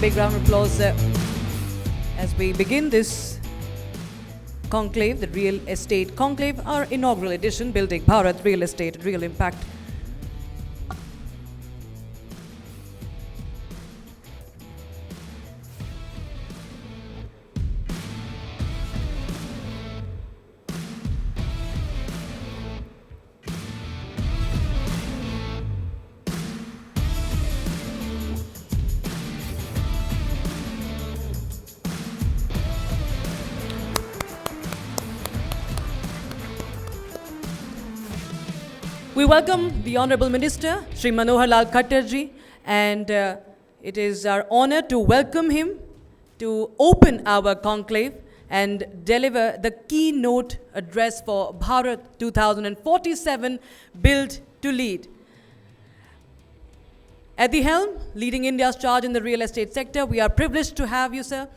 big round of applause as we begin this conclave, the Real Estate Conclave, our inaugural edition, Building Bharat, Real Estate, Real Impact. We welcome the Honorable Minister, Shri Manohar Lal Khattar ji, and it is our honor to welcome him to open our conclave and deliver the keynote address for Bharat 2047, Build to Lead. At the helm, leading India's charge in the real estate sector, we are privileged to have you, sir,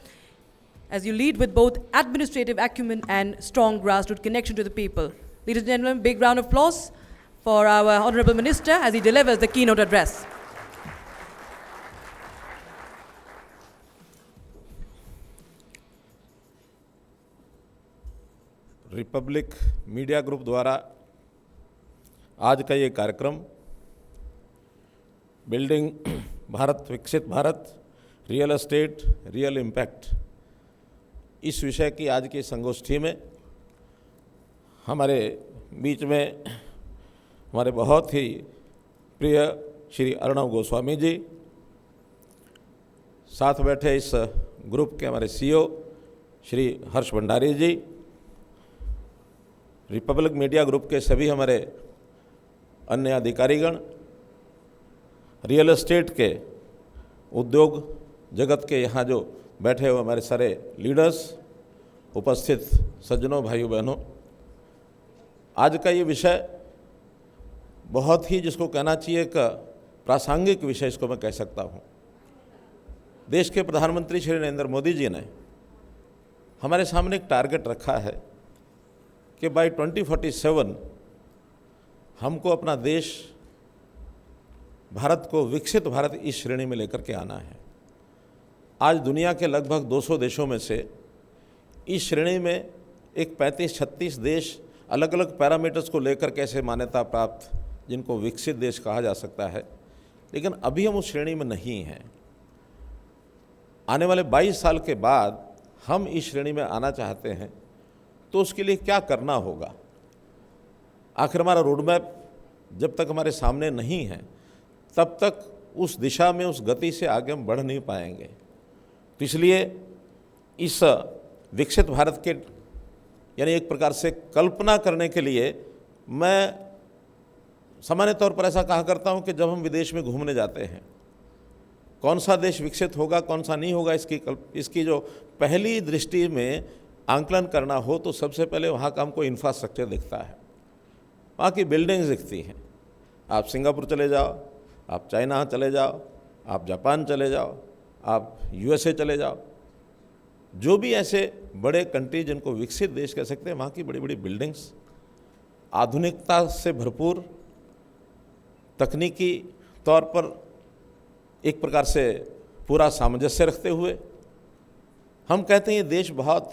as you lead with both administrative acumen and strong grassroots connection to the people. Ladies and gentlemen, big round of applause for our Honorable Minister as he delivers the keynote address. Republic media group द्वारा आज का ये कार्यक्रम building Bharat विकसित Bharat, real estate, real impact, इस विषय की आज की संगोष्ठी में हमारे बीच में हमारे बहुत ही प्रिय श्री अर्णव गोस्वामी जी, साथ बैठे इस ग्रुप के हमारे सीईओ श्री हर्ष भंडारी जी, रिपब्लिक मीडिया ग्रुप के सभी हमारे अन्य अधिकारीगण, रियल एस्टेट के उद्योग जगत के यहाँ जो बैठे हुए हमारे सारे लीडर्स, उपस्थित सज्जनों, भाइयों बहनों, आज का ये विषय बहुत ही, जिसको कहना चाहिए, एक प्रासंगिक विषय इसको मैं कह सकता हूँ। देश के प्रधानमंत्री श्री नरेंद्र मोदी जी ने हमारे सामने एक टारगेट रखा है कि बाय 2047 हमको अपना देश, भारत को विकसित भारत इस श्रेणी में लेकर के आना है। आज दुनिया के लगभग 200 देशों में से इस श्रेणी में एक 35-36 देश अलग अलग पैरामीटर्स को लेकर कैसे मान्यता प्राप्त, जिनको विकसित देश कहा जा सकता है, लेकिन अभी हम उस श्रेणी में नहीं हैं। आने वाले 22 साल के बाद हम इस श्रेणी में आना चाहते हैं, तो उसके लिए क्या करना होगा? आखिर हमारा रोड मैप जब तक हमारे सामने नहीं है, तब तक उस दिशा में, उस गति से आगे हम बढ़ नहीं पाएंगे। तो इसलिए इस विकसित भारत के, यानी एक प्रकार से कल्पना करने के लिए, मैं सामान्य तौर पर ऐसा कहा करता हूं कि जब हम विदेश में घूमने जाते हैं, कौन सा देश विकसित होगा, कौन सा नहीं होगा, इसकी जो पहली दृष्टि में आंकलन करना हो, तो सबसे पहले वहाँ का हमको इंफ्रास्ट्रक्चर दिखता है, वहाँ की बिल्डिंग्स दिखती हैं। आप सिंगापुर चले जाओ, आप चाइना चले जाओ, आप जापान चले जाओ, आप यूएसए चले जाओ, जो भी ऐसे बड़े कंट्री जिनको विकसित देश कह सकते हैं, वहाँ की बड़ी बड़ी बिल्डिंग्स, आधुनिकता से भरपूर, तकनीकी तौर पर एक प्रकार से पूरा सामंजस्य रखते हुए हम कहते हैं ये देश बहुत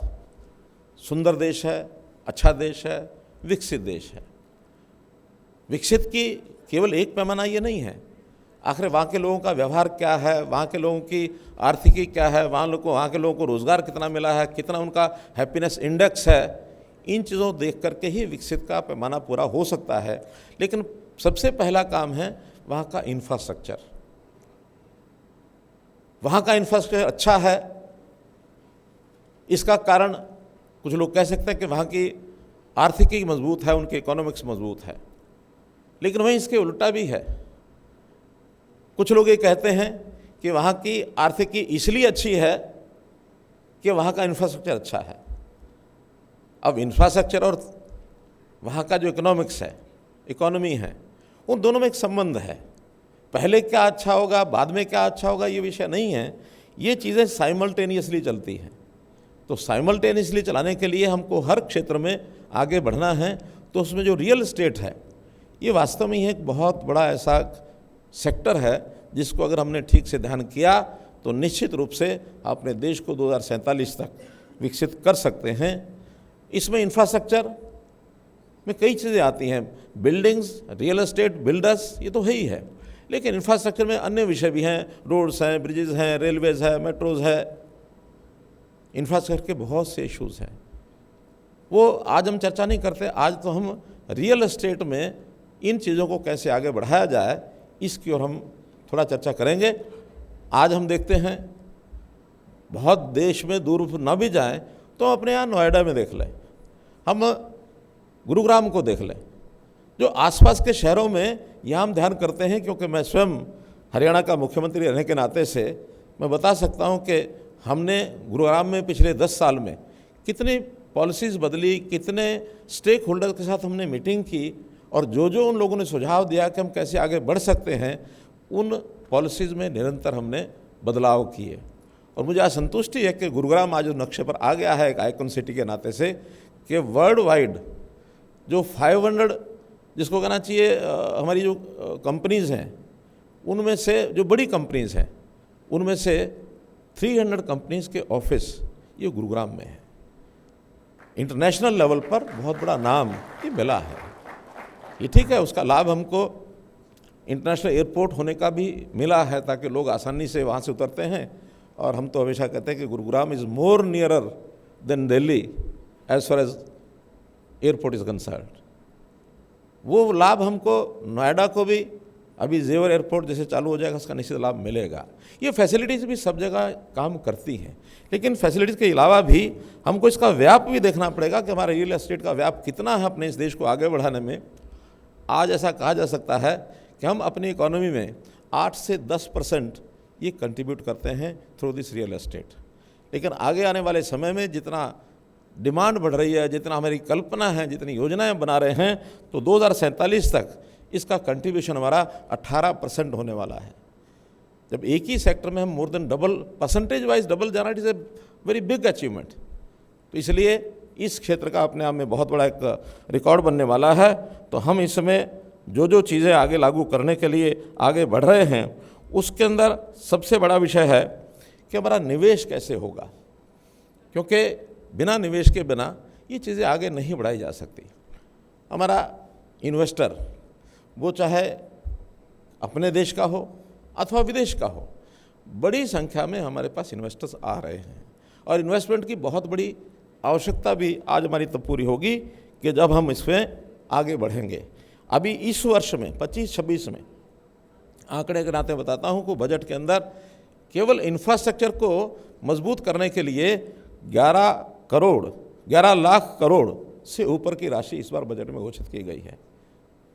सुंदर देश है, अच्छा देश है, विकसित देश है। विकसित की केवल एक पैमाना ये नहीं है, आखिर वहाँ के लोगों का व्यवहार क्या है, वहाँ के लोगों की आर्थिकी क्या है, वहाँ के लोगों को रोज़गार कितना मिला है, कितना उनका हैप्पीनेस इंडेक्स है, इन चीज़ों को देख करके ही विकसित का पैमाना पूरा हो सकता है। लेकिन सबसे पहला काम है वहाँ का इंफ्रास्ट्रक्चर। वहाँ का इंफ्रास्ट्रक्चर अच्छा है, इसका कारण कुछ लोग कह सकते हैं कि वहाँ की आर्थिकी मजबूत है, उनकी इकोनॉमिक्स मजबूत है, लेकिन वहीं इसके उल्टा भी है। कुछ लोग ये कहते हैं कि वहाँ की आर्थिकी इसलिए अच्छी है कि वहाँ का इंफ्रास्ट्रक्चर अच्छा है। अब इंफ्रास्ट्रक्चर और वहाँ का जो इकोनॉमिक्स है, इकोनॉमी है, उन दोनों में एक संबंध है। पहले क्या अच्छा होगा, बाद में क्या अच्छा होगा, ये विषय नहीं है। ये चीज़ें साइमल्टेनियसली चलती हैं। तो साइमल्टेनियसली चलाने के लिए हमको हर क्षेत्र में आगे बढ़ना है। तो उसमें जो रियल एस्टेट है, ये वास्तव में एक बहुत बड़ा ऐसा सेक्टर है जिसको अगर हमने ठीक से ध्यान किया तो निश्चित रूप से अपने देश को 2047 तक विकसित कर सकते हैं। इसमें इंफ्रास्ट्रक्चर में कई चीज़ें आती हैं, बिल्डिंग्स, रियल एस्टेट, बिल्डर्स, ये तो है ही है, लेकिन इंफ्रास्ट्रक्चर में अन्य विषय भी हैं, रोड्स हैं, ब्रिजेज़ हैं, रेलवेज़ है, मेट्रोज़ है, इंफ्रास्ट्रक्चर के बहुत से इश्यूज़ हैं। वो आज हम चर्चा नहीं करते। आज तो हम रियल एस्टेट में इन चीज़ों को कैसे आगे बढ़ाया जाए, इसकी ओर हम थोड़ा चर्चा करेंगे। आज हम देखते हैं बहुत देश में दूर ना भी जाएं तो अपने यहाँ नोएडा में देख लें, हम गुरुग्राम को देख लें, जो आसपास के शहरों में यहाँ हम ध्यान करते हैं, क्योंकि मैं स्वयं हरियाणा का मुख्यमंत्री रहने के नाते से मैं बता सकता हूँ कि हमने गुरुग्राम में पिछले 10 साल में कितनी पॉलिसीज़ बदली, कितने स्टेक होल्डर के साथ हमने मीटिंग की, और जो उन लोगों ने सुझाव दिया कि हम कैसे आगे बढ़ सकते हैं, उन पॉलिसीज़ में निरंतर हमने बदलाव किए। और मुझे आज संतुष्टि है कि गुरुग्राम आज उस नक्शे पर आ गया है एक आइकन सिटी के नाते से, कि वर्ल्ड वाइड जो 500 जिसको कहना चाहिए हमारी जो कंपनीज़ हैं, उनमें से जो बड़ी कंपनीज़ हैं उनमें से 300 कंपनीज़ के ऑफिस ये गुरुग्राम में है। इंटरनेशनल लेवल पर बहुत बड़ा नाम ये मिला है। ये ठीक है, उसका लाभ हमको इंटरनेशनल एयरपोर्ट होने का भी मिला है, ताकि लोग आसानी से वहाँ से उतरते हैं। और हम तो हमेशा कहते हैं कि Gurugram is more nearer than Delhi as far as airport is concerned. वो लाभ हमको नोएडा को भी अभी जेवर एयरपोर्ट जैसे चालू हो जाएगा, उसका निश्चित लाभ मिलेगा। ये फैसिलिटीज़ भी सब जगह काम करती हैं, लेकिन फैसिलिटीज़ के अलावा भी हमको इसका व्याप भी देखना पड़ेगा कि हमारा रियल एस्टेट का व्याप कितना है अपने इस देश को आगे बढ़ाने में। आज ऐसा कहा जा सकता है कि हम अपनी इकोनॉमी में 8 से 10% ये कंट्रीब्यूट करते हैं थ्रू दिस रियल एस्टेट। लेकिन आगे आने वाले समय में जितना डिमांड बढ़ रही है, जितना हमारी कल्पना है, जितनी योजनाएं बना रहे हैं, तो 2047 तक इसका कंट्रीब्यूशन हमारा 18% होने वाला है। जब एक ही सेक्टर में हम more than double, percentage wise double जाना, it is a very big achievement. तो इसलिए इस क्षेत्र का अपने आप में बहुत बड़ा एक रिकॉर्ड बनने वाला है। तो हम इसमें जो चीज़ें आगे लागू करने के लिए आगे बढ़ रहे हैं, उसके अंदर सबसे बड़ा विषय है कि हमारा निवेश कैसे होगा, क्योंकि बिना निवेश के बिना ये चीज़ें आगे नहीं बढ़ाई जा सकती। हमारा इन्वेस्टर, वो चाहे अपने देश का हो अथवा विदेश का हो, बड़ी संख्या में हमारे पास इन्वेस्टर्स आ रहे हैं, और इन्वेस्टमेंट की बहुत बड़ी आवश्यकता भी आज हमारी तब पूरी होगी कि जब हम इसमें आगे बढ़ेंगे। अभी इस वर्ष में 25-26 में आंकड़े के नाते बताता हूँ कि बजट के अंदर केवल इंफ्रास्ट्रक्चर को मजबूत करने के लिए 11 लाख करोड़ से ऊपर की राशि इस बार बजट में घोषित की गई है।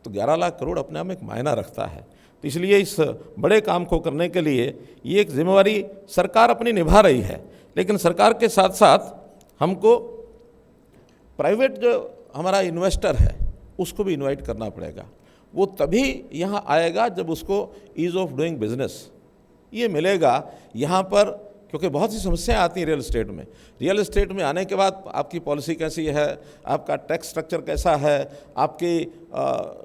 तो 11 लाख करोड़ अपने आप में एक मायना रखता है। तो इसलिए इस बड़े काम को करने के लिए ये एक जिम्मेवारी सरकार अपनी निभा रही है, लेकिन सरकार के साथ साथ हमको प्राइवेट जो हमारा इन्वेस्टर है उसको भी इनवाइट करना पड़ेगा। वो तभी यहाँ आएगा जब उसको ईज़ ऑफ डूइंग बिजनेस ये मिलेगा यहाँ पर, क्योंकि बहुत सी समस्याएं आती हैं रियल एस्टेट में। रियल एस्टेट में आने के बाद आपकी पॉलिसी कैसी है, आपका टैक्स स्ट्रक्चर कैसा है, आपकी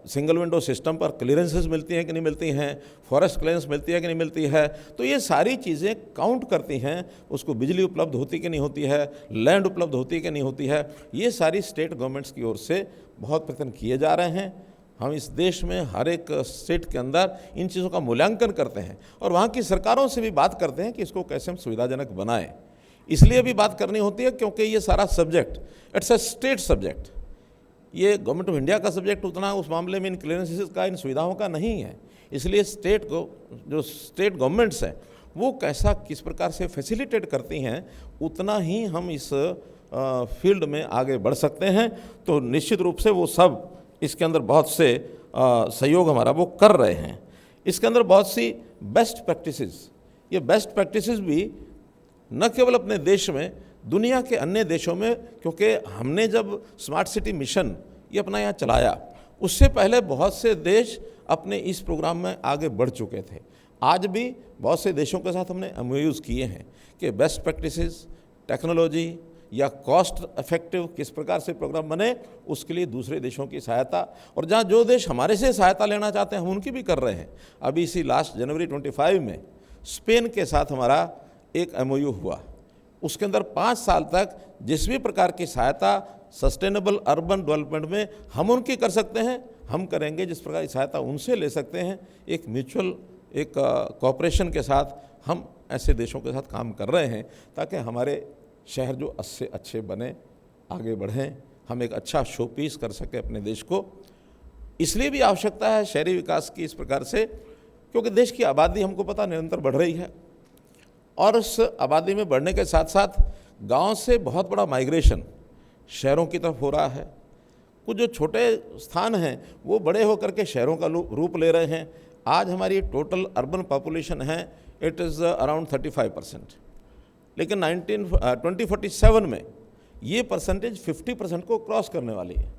सिंगल विंडो सिस्टम पर क्लियरेंसेस मिलती हैं कि नहीं मिलती हैं, फॉरेस्ट क्लियरेंस मिलती है कि नहीं मिलती है, तो ये सारी चीज़ें काउंट करती हैं। उसको बिजली उपलब्ध होती कि नहीं होती है, लैंड उपलब्ध होती कि नहीं होती है, ये सारी स्टेट गवर्नमेंट्स की ओर से बहुत प्रयत्न किए जा रहे हैं। हम इस देश में हर एक स्टेट के अंदर इन चीज़ों का मूल्यांकन करते हैं और वहाँ की सरकारों से भी बात करते हैं कि इसको कैसे हम सुविधाजनक बनाएं। इसलिए भी बात करनी होती है क्योंकि ये सारा subject it's a state subject. ये गवर्नमेंट ऑफ इंडिया का सब्जेक्ट उतना उस मामले में इन क्लियरेंसेस का, इन सुविधाओं का नहीं है। इसलिए स्टेट को, जो स्टेट गवर्नमेंट्स हैं, वो कैसा किस प्रकार से फैसिलिटेट करती हैं, उतना ही हम इस फील्ड में आगे बढ़ सकते हैं। तो निश्चित रूप से वो सब इसके अंदर बहुत से सहयोग हमारा वो कर रहे हैं। इसके अंदर बहुत सी बेस्ट प्रैक्टिसेस, ये बेस्ट प्रैक्टिसेस भी न केवल अपने देश में, दुनिया के अन्य देशों में, क्योंकि हमने जब स्मार्ट सिटी मिशन ये अपना यहाँ चलाया, उससे पहले बहुत से देश अपने इस प्रोग्राम में आगे बढ़ चुके थे। आज भी बहुत से देशों के साथ हमने MOUs किए हैं कि बेस्ट प्रैक्टिसेस, टेक्नोलॉजी या कॉस्ट इफेक्टिव किस प्रकार से प्रोग्राम बने, उसके लिए दूसरे देशों की सहायता, और जहाँ जो देश हमारे से सहायता लेना चाहते हैं हम उनकी भी कर रहे हैं। अभी इसी लास्ट जनवरी 25 में स्पेन के साथ हमारा एक MOU हुआ, उसके अंदर 5 साल तक जिस भी प्रकार की सहायता सस्टेनेबल अर्बन डेवलपमेंट में हम उनकी कर सकते हैं, हम करेंगे। जिस प्रकार की सहायता उनसे ले सकते हैं, एक म्यूचुअल एक कोऑपरेशन के साथ हम ऐसे देशों के साथ काम कर रहे हैं, ताकि हमारे शहर जो अच्छे अच्छे बने, आगे बढ़ें, हम एक अच्छा शो पीस कर सकें अपने देश को। इसलिए भी आवश्यकता है शहरी विकास की इस प्रकार से, क्योंकि देश की आबादी हमको पता निरंतर बढ़ रही है, और उस आबादी में बढ़ने के साथ साथ गांव से बहुत बड़ा माइग्रेशन शहरों की तरफ हो रहा है। कुछ जो छोटे स्थान हैं वो बड़े होकर के शहरों का रूप ले रहे हैं। आज हमारी टोटल अर्बन पॉपुलेशन है, इट इज़ अराउंड 35%, लेकिन 2047 में ये परसेंटेज 50% को क्रॉस करने वाली है।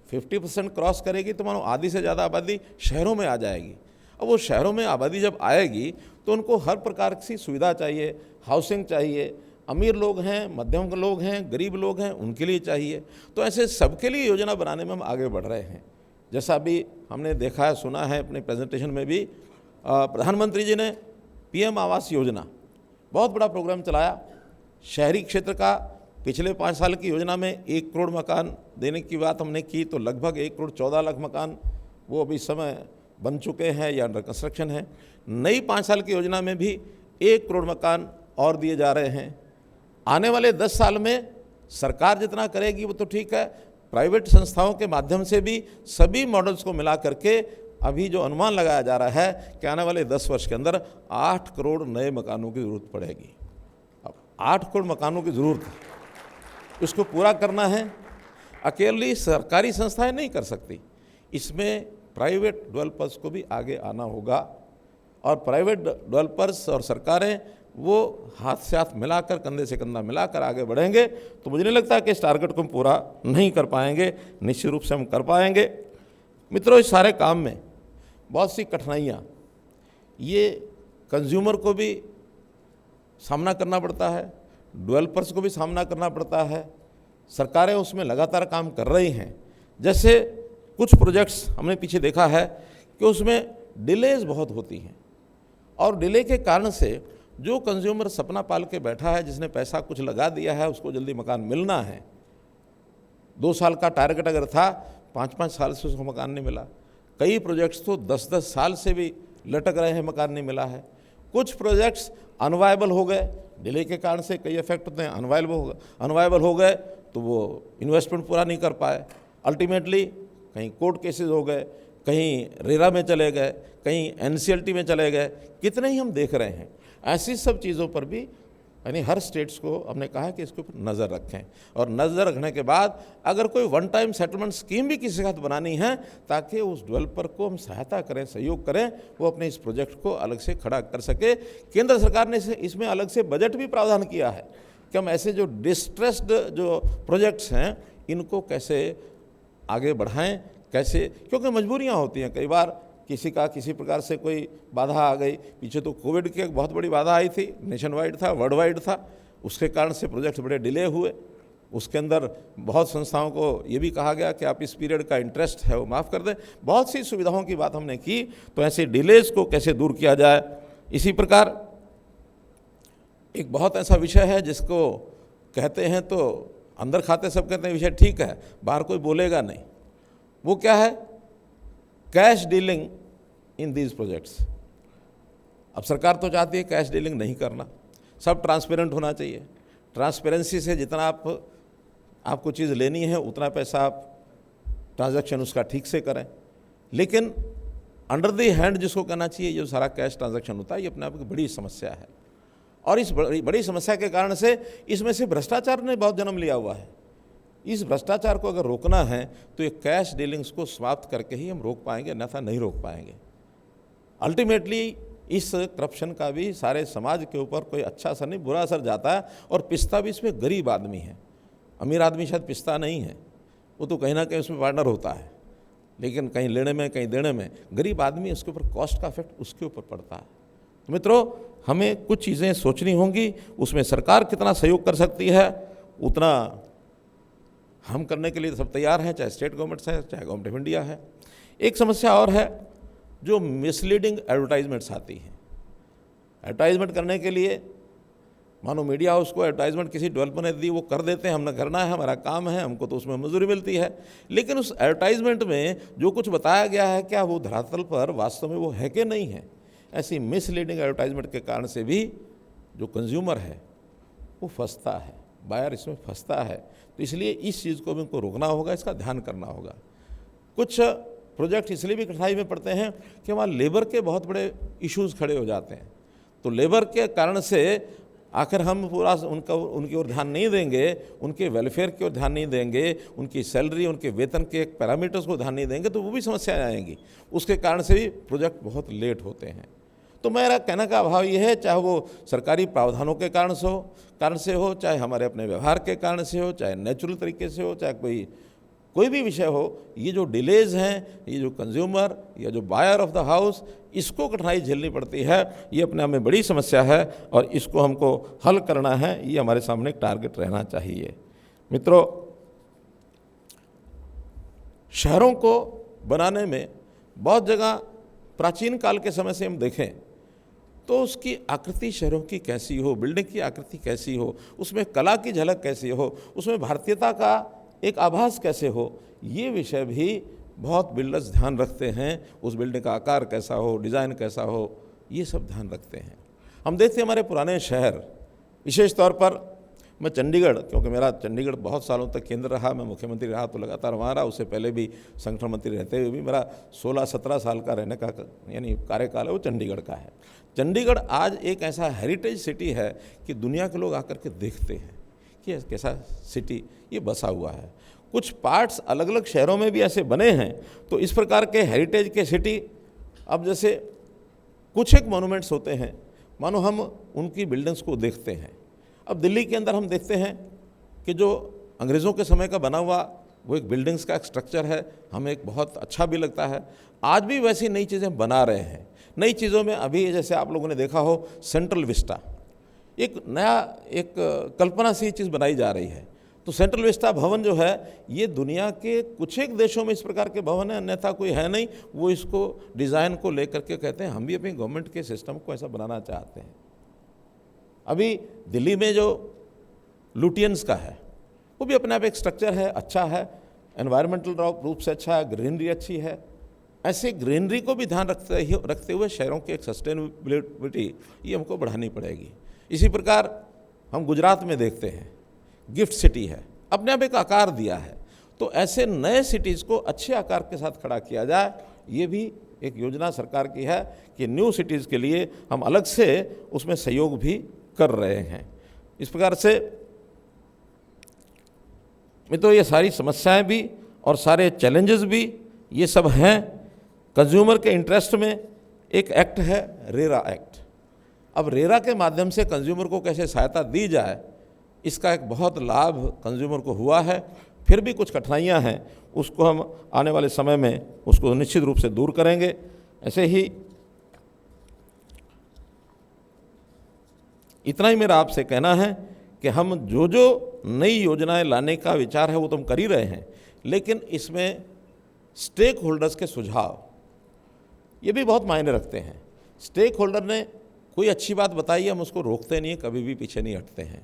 50% क्रॉस करेगी तो मानो आधी से ज़्यादा आबादी शहरों में आ जाएगी। अब वो शहरों में आबादी जब आएगी तो उनको हर प्रकार की सुविधा चाहिए, हाउसिंग चाहिए, अमीर लोग हैं, मध्यम लोग हैं, गरीब लोग हैं, उनके लिए चाहिए। तो ऐसे सबके लिए योजना बनाने में हम आगे बढ़ रहे हैं। जैसा अभी हमने देखा है, सुना है अपने प्रेजेंटेशन में भी, प्रधानमंत्री जी ने PM आवास योजना बहुत बड़ा प्रोग्राम चलाया। शहरी क्षेत्र का पिछले 5 साल की योजना में 1 करोड़ मकान देने की बात हमने की, तो लगभग 1 करोड़ 14 लाख मकान वो अभी समय बन चुके हैं या अंडर कंस्ट्रक्शन है। नई 5 साल की योजना में भी 1 करोड़ मकान और दिए जा रहे हैं। आने वाले 10 साल में सरकार जितना करेगी वो तो ठीक है, प्राइवेट संस्थाओं के माध्यम से भी सभी मॉडल्स को मिला करके अभी जो अनुमान लगाया जा रहा है कि आने वाले 10 वर्ष के अंदर 8 करोड़ नए मकानों की ज़रूरत पड़ेगी। अब 8 करोड़ मकानों की ज़रूरत है, इसको पूरा करना है। अकेली सरकारी संस्थाएं नहीं कर सकती, इसमें प्राइवेट डेवलपर्स को भी आगे आना होगा, और प्राइवेट डेवलपर्स और सरकारें वो हाथ से हाथ मिलाकर, कंधे से कंधा मिलाकर आगे बढ़ेंगे तो मुझे नहीं लगता कि इस टारगेट को हम पूरा नहीं कर पाएंगे। निश्चित रूप से हम कर पाएंगे। मित्रों, इस सारे काम में बहुत सी कठिनाइयाँ ये कंज्यूमर को भी सामना करना पड़ता है, डेवलपर्स को भी सामना करना पड़ता है। सरकारें उसमें लगातार काम कर रही हैं। जैसे कुछ प्रोजेक्ट्स हमने पीछे देखा है कि उसमें डिलेज बहुत होती हैं, और डिले के कारण से जो कंज्यूमर सपना पाल के बैठा है, जिसने पैसा कुछ लगा दिया है, उसको जल्दी मकान मिलना है, 2 साल का टारगेट अगर था, 5-5 साल से उसको मकान नहीं मिला। कई प्रोजेक्ट्स तो 10-10 साल से भी लटक रहे हैं, मकान नहीं मिला है। कुछ प्रोजेक्ट्स अनवायबल हो गए, डिले के कारण से कई इफेक्ट होते हैं, अनवायबल हो गए तो वो इन्वेस्टमेंट पूरा नहीं कर पाए। अल्टीमेटली कहीं कोर्ट केसेस हो गए, कहीं रेरा में चले गए, कहीं NCLT में चले गए, कितने ही हम देख रहे हैं। ऐसी सब चीज़ों पर भी यानी हर स्टेट्स को हमने कहा कि इसके ऊपर नज़र रखें, और नज़र रखने के बाद अगर कोई वन टाइम सेटलमेंट स्कीम भी किसी के साथ बनानी है, ताकि उस डेवलपर को हम सहायता करें, सहयोग करें, वो अपने इस प्रोजेक्ट को अलग से खड़ा कर सके। केंद्र सरकार ने इसमें अलग से बजट भी प्रावधान किया है कि हम ऐसे जो डिस्ट्रेस्ड जो प्रोजेक्ट्स हैं इनको कैसे आगे बढ़ाएं, कैसे, क्योंकि मजबूरियाँ होती हैं। कई बार किसी का किसी प्रकार से कोई बाधा आ गई। पीछे तो कोविड की एक बहुत बड़ी बाधा आई थी, नेशन वाइड था, वर्ल्ड वाइड था, उसके कारण से प्रोजेक्ट बड़े डिले हुए। उसके अंदर बहुत संस्थाओं को ये भी कहा गया कि आप इस पीरियड का इंटरेस्ट है वो माफ़ कर दें। बहुत सी सुविधाओं की बात हमने की, तो ऐसे डिलेज को कैसे दूर किया जाए। इसी प्रकार एक बहुत ऐसा विषय है जिसको कहते हैं तो अंदर खाते सब कहते हैं विषय ठीक है, बाहर कोई बोलेगा नहीं। वो क्या है? Cash dealing in these projects. अब सरकार तो चाहती है कैश डीलिंग नहीं करना, सब ट्रांसपेरेंट होना चाहिए। ट्रांसपेरेंसी से जितना आपको चीज़ लेनी है उतना पैसा आप ट्रांजैक्शन उसका ठीक से करें, लेकिन अंडर द हैंड जिसको करना चाहिए, जो सारा कैश ट्रांजैक्शन होता है, ये अपने आप की बड़ी समस्या है। और इस बड़ी समस्या के कारण से इसमें से भ्रष्टाचार ने बहुत जन्म लिया हुआ है। इस भ्रष्टाचार को अगर रोकना है तो ये कैश डीलिंग्स को समाप्त करके ही हम रोक पाएंगे, अन्यथा नहीं रोक पाएंगे। अल्टीमेटली इस करप्शन का भी सारे समाज के ऊपर कोई अच्छा असर नहीं, बुरा असर जाता है। और पिसता भी इसमें गरीब आदमी है, अमीर आदमी शायद पिसता नहीं है, वो तो कहीं ना कहीं उसमें पार्टनर होता है, लेकिन कहीं लेने में कहीं देने में गरीब आदमी, उसके ऊपर कॉस्ट का इफेक्ट उसके ऊपर पड़ता है। तो मित्रों, हमें कुछ चीज़ें सोचनी होंगी, उसमें सरकार कितना सहयोग कर सकती है उतना हम करने के लिए सब तैयार हैं, चाहे स्टेट गवर्नमेंट्स है, चाहे गवर्नमेंट ऑफ इंडिया है। एक समस्या और है, जो मिसलीडिंग एडवर्टाइजमेंट्स आती हैं। एडवर्टाइजमेंट करने के लिए मानो मीडिया हाउस को एडवर्टाइजमेंट किसी डेवलपर ने दी, वो कर देते हैं, हमने करना है, हमारा काम है, हमको तो उसमें मजदूरी मिलती है। लेकिन उस एडवर्टाइजमेंट में जो कुछ बताया गया है, क्या वो धरातल पर वास्तव में वो है कि नहीं है? ऐसी मिसलीडिंग एडवर्टाइजमेंट के कारण से भी जो कंज्यूमर है वो फंसता है, बायर इसमें फंसता है। तो इसलिए इस चीज़ को भी उनको रोकना होगा, इसका ध्यान करना होगा। कुछ प्रोजेक्ट इसलिए भी कठिनाई में पड़ते हैं कि वहाँ लेबर के बहुत बड़े इश्यूज़ खड़े हो जाते हैं। तो लेबर के कारण से आखिर हम पूरा उनकी ओर ध्यान नहीं देंगे, उनके वेलफेयर की ओर ध्यान नहीं देंगे, उनकी सैलरी, उनके वेतन के पैरामीटर्स को ध्यान नहीं देंगे, तो वो भी समस्याएं आएंगी। उसके कारण से भी प्रोजेक्ट बहुत लेट होते हैं। तो मेरा कहने का भाव ये है, चाहे वो सरकारी प्रावधानों के कारण से हो, चाहे हमारे अपने व्यवहार के कारण से हो, चाहे नेचुरल तरीके से हो, चाहे कोई भी विषय हो, ये जो डिलेज हैं, ये जो कंज्यूमर या जो बायर ऑफ द हाउस, इसको कठिनाई झेलनी पड़ती है। ये अपने आप में बड़ी समस्या है और इसको हमको हल करना है, ये हमारे सामने एक टारगेट रहना चाहिए। मित्रों, शहरों को बनाने में बहुत जगह प्राचीन काल के समय से हम देखें तो उसकी आकृति शहरों की कैसी हो, बिल्डिंग की आकृति कैसी हो, उसमें कला की झलक कैसी हो, उसमें भारतीयता का एक आभास कैसे हो, ये विषय भी बहुत बिल्डर्स ध्यान रखते हैं। उस बिल्डिंग का आकार कैसा हो, डिज़ाइन कैसा हो, ये सब ध्यान रखते हैं। हम देखते हैं हमारे पुराने शहर, विशेष तौर पर मैं चंडीगढ़, क्योंकि मेरा चंडीगढ़ बहुत सालों तक केंद्र रहा, मैं मुख्यमंत्री रहा तो लगातार वहाँ रहा, उससे पहले भी संगठन मंत्री रहते हुए भी मेरा 16-17 साल का रहने का यानी कार्यकाल है वो चंडीगढ़ का है। चंडीगढ़ आज एक ऐसा हेरिटेज सिटी है कि दुनिया के लोग आकर के देखते हैं कि कैसा सिटी ये बसा हुआ है। कुछ पार्ट्स अलग अलग शहरों में भी ऐसे बने हैं। तो इस प्रकार के हेरिटेज के सिटी, अब जैसे कुछ एक मॉन्यूमेंट्स होते हैं, मानो हम उनकी बिल्डिंग्स को देखते हैं। अब दिल्ली के अंदर हम देखते हैं कि जो अंग्रेज़ों के समय का बना हुआ वो एक बिल्डिंग्स का एक स्ट्रक्चर है, हमें एक बहुत अच्छा भी लगता है। आज भी वैसी नई चीज़ें बना रहे हैं। नई चीज़ों में अभी जैसे आप लोगों ने देखा हो सेंट्रल विस्टा, एक नया एक कल्पना सी चीज़ बनाई जा रही है। तो सेंट्रल विस्टा भवन जो है ये दुनिया के कुछ एक देशों में इस प्रकार के भवन है, अन्यथा कोई है नहीं। वो इसको डिज़ाइन को लेकर के कहते हैं हम भी अपनी गवर्नमेंट के सिस्टम को ऐसा बनाना चाहते हैं। अभी दिल्ली में जो लुटियंस का है वो भी अपने आप एक स्ट्रक्चर है, अच्छा है, एनवायरमेंटल रूप से अच्छा है, ग्रीनरी अच्छी है। ऐसे ग्रीनरी को भी ध्यान रखते हुए शहरों की एक सस्टेनेबिलिटी ये हमको बढ़ानी पड़ेगी। इसी प्रकार हम गुजरात में देखते हैं गिफ्ट सिटी है, अपने आप एक आकार दिया है। तो ऐसे नए सिटीज़ को अच्छे आकार के साथ खड़ा किया जाए, ये भी एक योजना सरकार की है कि न्यू सिटीज़ के लिए हम अलग से उसमें सहयोग भी कर रहे हैं। इस प्रकार से मित्रों ये सारी समस्याएं भी और सारे चैलेंजेस भी ये सब हैं। कंज्यूमर के इंटरेस्ट में एक एक्ट है रेरा एक्ट। अब रेरा के माध्यम से कंज्यूमर को कैसे सहायता दी जाए, इसका एक बहुत लाभ कंज्यूमर को हुआ है। फिर भी कुछ कठिनाइयां हैं, उसको हम आने वाले समय में उसको निश्चित रूप से दूर करेंगे। ऐसे ही इतना ही मेरा आपसे कहना है कि हम जो जो नई योजनाएं लाने का विचार है वो तो हम कर ही रहे हैं, लेकिन इसमें स्टेक होल्डर्स के सुझाव ये भी बहुत मायने रखते हैं। स्टेक होल्डर ने कोई अच्छी बात बताई है, हम उसको रोकते नहीं है, कभी भी पीछे नहीं हटते हैं।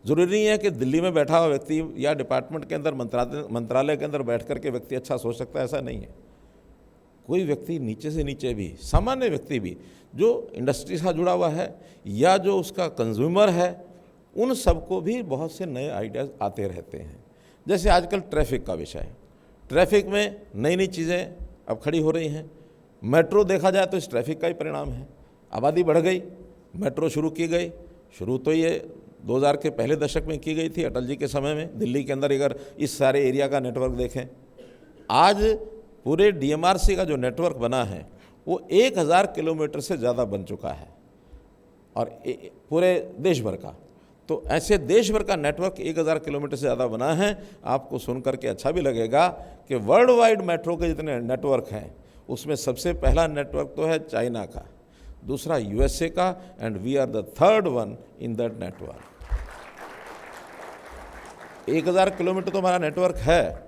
ज़रूरी नहीं है कि दिल्ली में बैठा हुआ व्यक्ति या डिपार्टमेंट के अंदर मंत्रालय के अंदर बैठ कर के व्यक्ति अच्छा सोच सकता है, ऐसा नहीं है। कोई व्यक्ति नीचे से नीचे भी, सामान्य व्यक्ति भी जो इंडस्ट्री से जुड़ा हुआ है या जो उसका कंज्यूमर है, उन सबको भी बहुत से नए आइडियाज़ आते रहते हैं। जैसे आजकल ट्रैफिक का विषय है, ट्रैफिक में नई नई चीज़ें अब खड़ी हो रही हैं। मेट्रो देखा जाए तो इस ट्रैफिक का ही परिणाम है। आबादी बढ़ गई, मेट्रो शुरू की गई। शुरू तो ये 2000 के पहले दशक में की गई थी, अटल जी के समय में। दिल्ली के अंदर अगर इस सारे एरिया का नेटवर्क देखें, आज पूरे DMRC का जो नेटवर्क बना है वो 1000 किलोमीटर से ज़्यादा बन चुका है, और पूरे देश भर का। तो ऐसे देश भर का नेटवर्क 1000 किलोमीटर से ज़्यादा बना है। आपको सुन करके अच्छा भी लगेगा कि वर्ल्ड वाइड मेट्रो के जितने नेटवर्क हैं उसमें सबसे पहला नेटवर्क तो है चाइना का, दूसरा USA का, and we are the third one in that network. 1000 kilometre तो हमारा नेटवर्क है,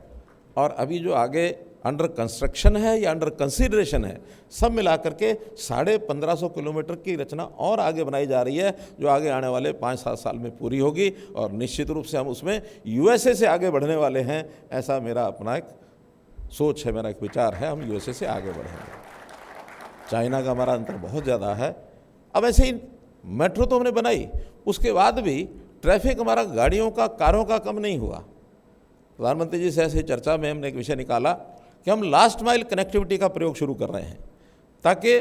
और अभी जो आगे अंडर कंस्ट्रक्शन है या अंडर कंसीडरेशन है, सब मिला करके 1550 किलोमीटर की रचना और आगे बनाई जा रही है, जो आगे आने वाले 5-7 साल में पूरी होगी। और निश्चित रूप से हम उसमें यूएसए से आगे बढ़ने वाले हैं, ऐसा मेरा अपना एक सोच है, मेरा एक विचार है, हम यूएसए से आगे बढ़ेंगे। चाइना का हमारा अंतर बहुत ज़्यादा है। अब ऐसे ही मेट्रो तो हमने बनाई, उसके बाद भी ट्रैफिक हमारा गाड़ियों का, कारों का कम नहीं हुआ। प्रधानमंत्री जी से ऐसे चर्चा में हमने एक विषय निकाला कि हम लास्ट माइल कनेक्टिविटी का प्रयोग शुरू कर रहे हैं, ताकि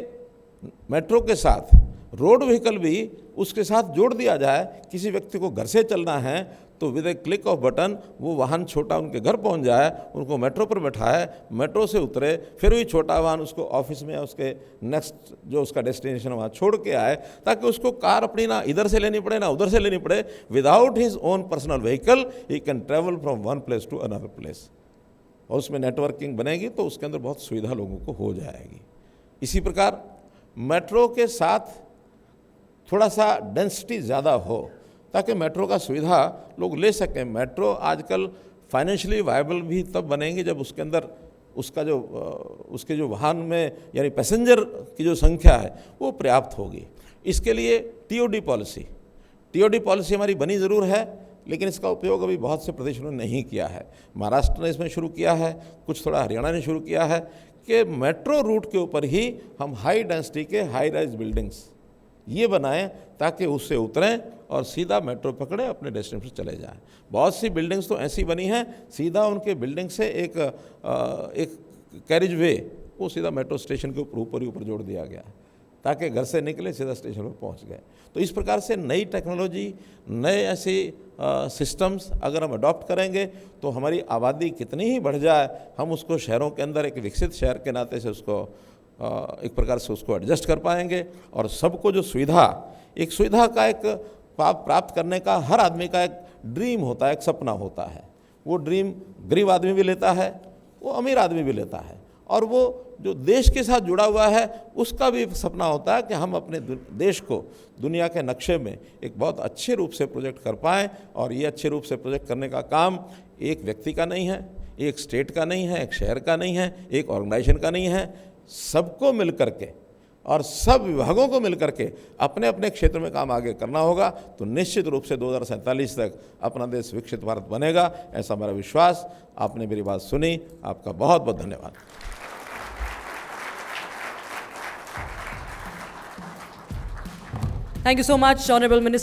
मेट्रो के साथ रोड व्हीकल भी उसके साथ जोड़ दिया जाए। किसी व्यक्ति को घर से चलना है तो with A click off button वो वाहन छोटा उनके घर पहुंच जाए, उनको मेट्रो पर बैठाए, मेट्रो से उतरे, फिर वही छोटा वाहन उसको ऑफिस में या उसके नेक्स्ट जो उसका डेस्टिनेशन वहाँ छोड़ के आए, ताकि उसको कार अपनी ना इधर से लेनी पड़े ना उधर से लेनी पड़े। Without his own personal vehicle he can travel from one place to another place. और उसमें नेटवर्किंग बनेगी तो उसके अंदर बहुत सुविधा लोगों को हो जाएगी। इसी प्रकार मेट्रो के साथ थोड़ा सा डेंसिटी ज़्यादा हो, ताकि मेट्रो का सुविधा लोग ले सकें। मेट्रो आजकल फाइनेंशियली वायबल भी तब बनेंगे जब उसके अंदर उसका जो उसके जो वाहन में यानी पैसेंजर की जो संख्या है वो पर्याप्त होगी। इसके लिए टीओडी पॉलिसी हमारी बनी ज़रूर है, लेकिन इसका उपयोग अभी बहुत से प्रदेशों ने नहीं किया है। महाराष्ट्र ने इसमें शुरू किया है, कुछ थोड़ा हरियाणा ने शुरू किया है कि मेट्रो रूट के ऊपर ही हम हाई डेंसिटी के हाई राइज बिल्डिंग्स ये बनाएं, ताकि उससे उतरें और सीधा मेट्रो पकड़े अपने डेस्टिनेशन पर चले जाएं। बहुत सी बिल्डिंग्स तो ऐसी बनी हैं, सीधा उनके बिल्डिंग से एक कैरिज वे वो सीधा मेट्रो स्टेशन के ऊपर ही ऊपर जोड़ दिया गया है, ताकि घर से निकले सीधा स्टेशन पर पहुंच गए। तो इस प्रकार से नई टेक्नोलॉजी, नए ऐसे सिस्टम्स अगर हम अडॉप्ट करेंगे तो हमारी आबादी कितनी ही बढ़ जाए, हम उसको शहरों के अंदर एक विकसित शहर के नाते से उसको एक प्रकार से उसको एडजस्ट कर पाएंगे। और सबको जो सुविधा का एक प्राप्त करने का हर आदमी का एक ड्रीम होता है, एक सपना होता है। वो ड्रीम गरीब आदमी भी लेता है, वो अमीर आदमी भी लेता है, और वो जो देश के साथ जुड़ा हुआ है उसका भी सपना होता है कि हम अपने देश को दुनिया के नक्शे में एक बहुत अच्छे रूप से प्रोजेक्ट कर पाएँ। और ये अच्छे रूप से प्रोजेक्ट करने का काम एक व्यक्ति का नहीं है, एक स्टेट का नहीं है, एक शहर का नहीं है, एक ऑर्गेनाइजेशन का नहीं है, सबको मिल करके और सब विभागों को मिल करके अपने अपने क्षेत्र में काम आगे करना होगा। तो निश्चित रूप से 2047 तक अपना देश विकसित भारत बनेगा, ऐसा मेरा विश्वास। आपने मेरी बात सुनी, आपका बहुत बहुत धन्यवाद। Thank you so much, Honorable Minister.